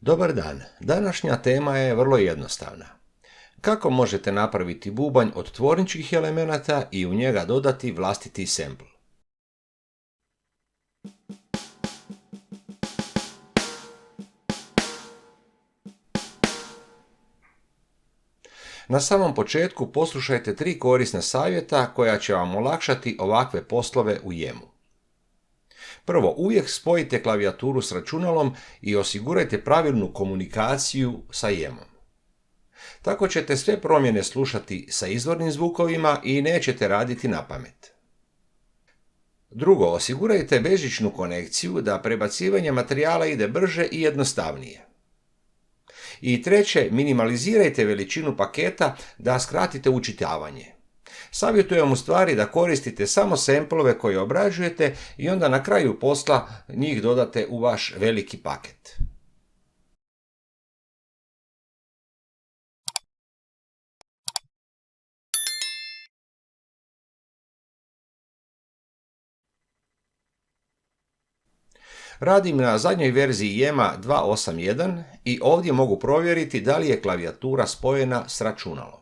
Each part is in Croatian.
Dobar dan, današnja tema je vrlo jednostavna. Kako možete napraviti bubanj od tvorničkih elemenata i u njega dodati vlastiti sempl? Na samom početku poslušajte 3 korisna savjeta koja će vam olakšati ovakve poslove u jemu. Prvo, uvijek spojite klavijaturu s računalom i osigurajte pravilnu komunikaciju sa jemom. Tako ćete sve promjene slušati sa izvornim zvukovima i nećete raditi napamet. Drugo, osigurajte bežičnu konekciju da prebacivanje materijala ide brže i jednostavnije. I treće, minimalizirajte veličinu paketa da skratite učitavanje. Savjetujem u stvari da koristite samo semplove koje obrađujete i onda na kraju posla njih dodate u vaš veliki paket. Radim na zadnjoj verziji Yema 2.8.1 i ovdje mogu provjeriti da li je klavijatura spojena s računalom.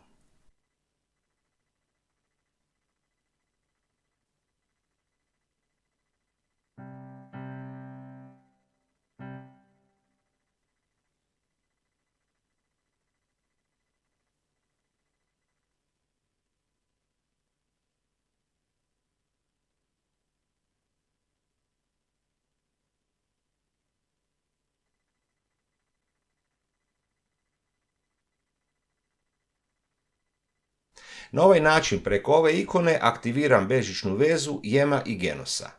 Na ovaj način preko ove ikone aktiviram bežičnu vezu Yema i Genosa.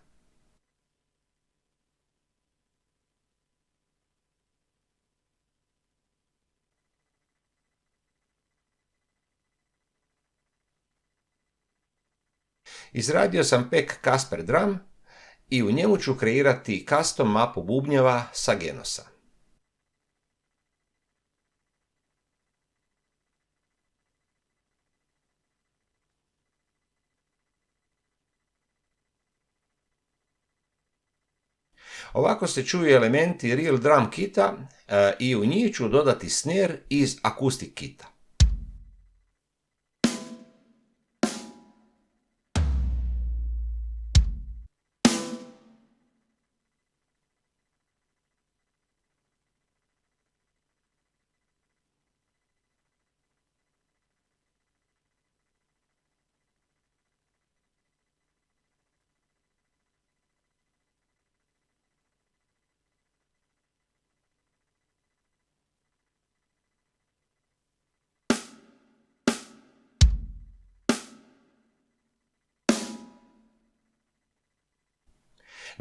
Izradio sam pek Casper Drum i u njemu ću kreirati custom mapu bubnjeva sa Genosa. Ovako se čuju elementi Real Drum kita i u njih ću dodati snare iz Acoustic kita.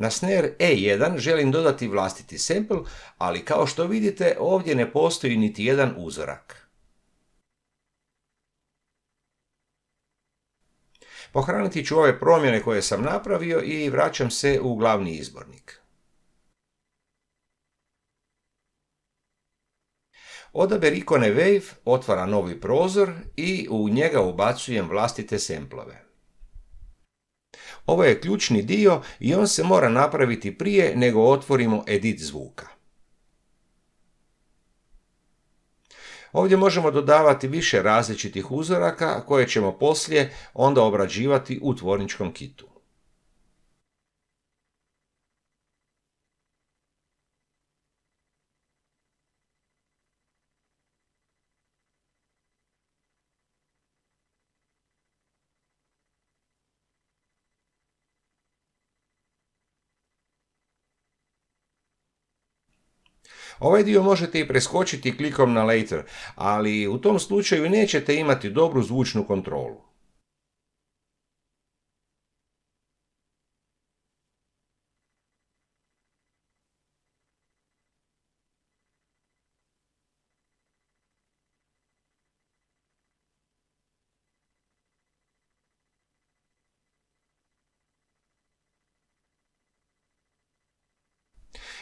Na snare E1 želim dodati vlastiti sample, ali kao što vidite ovdje ne postoji niti jedan uzorak. Pohraniti ću ove promjene koje sam napravio i vraćam se u glavni izbornik. Odabir ikone Wave otvara novi prozor i u njega ubacujem vlastite semplove. Ovo je ključni dio i on se mora napraviti prije nego otvorimo edit zvuka. Ovdje možemo dodavati više različitih uzoraka koje ćemo poslije onda obrađivati u tvorničkom kitu. Ovaj dio možete i preskočiti klikom na Later, ali u tom slučaju nećete imati dobru zvučnu kontrolu.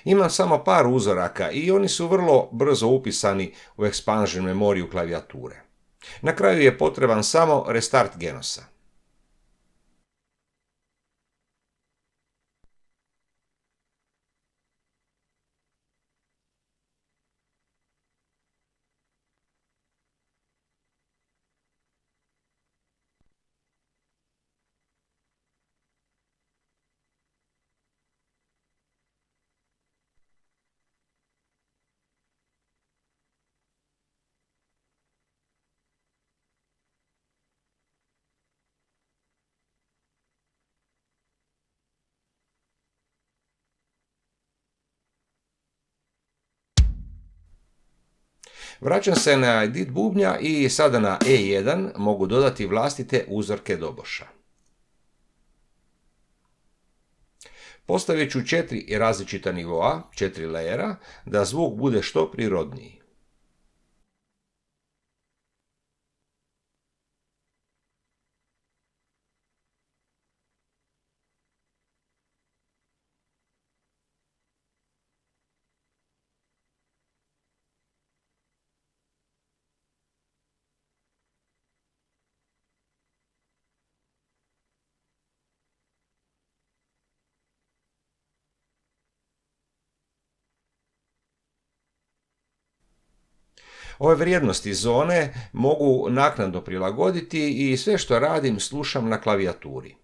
Imam samo par uzoraka i oni su vrlo brzo upisani u expansion memoriju klavijature. Na kraju je potreban samo restart Genosa. Vraćam se na edit bubnja i sada na E1 mogu dodati vlastite uzorke doboša. Postavit ću 4 različita nivoa, 4 lejera, da zvuk bude što prirodniji. Ove vrijednosti zone mogu naknadno prilagoditi i sve što radim slušam na klavijaturi.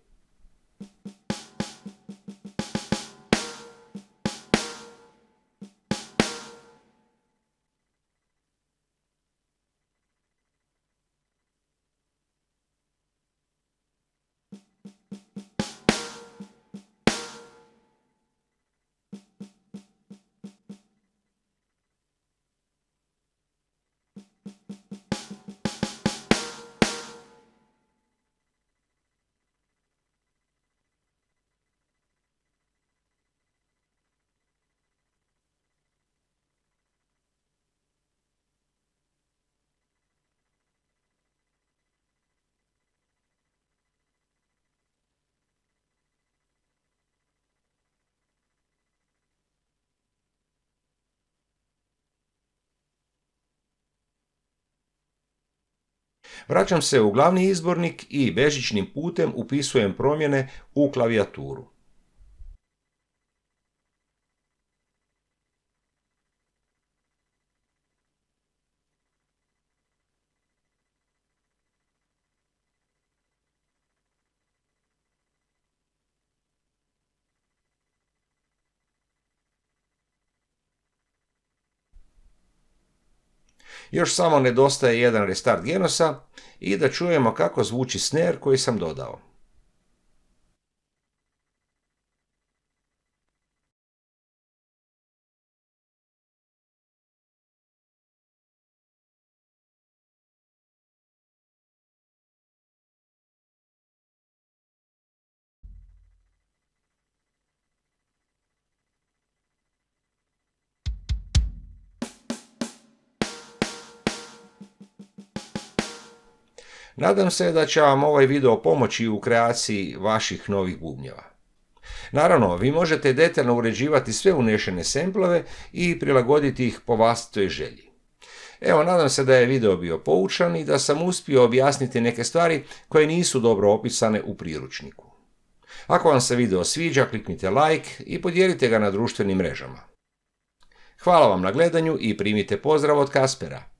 Vraćam se u glavni izbornik i bežičnim putem upisujem promjene u klavijaturu. Još samo nedostaje jedan restart Genosa i da čujemo kako zvuči snare koji sam dodao. Nadam se da će vam ovaj video pomoći u kreaciji vaših novih bubnjeva. Naravno, vi možete detaljno uređivati sve unešene semplove i prilagoditi ih po vlastitoj želji. Evo, nadam se da je video bio poučan i da sam uspio objasniti neke stvari koje nisu dobro opisane u priručniku. Ako vam se video sviđa, kliknite like i podijelite ga na društvenim mrežama. Hvala vam na gledanju i primite pozdrav od Kaspera.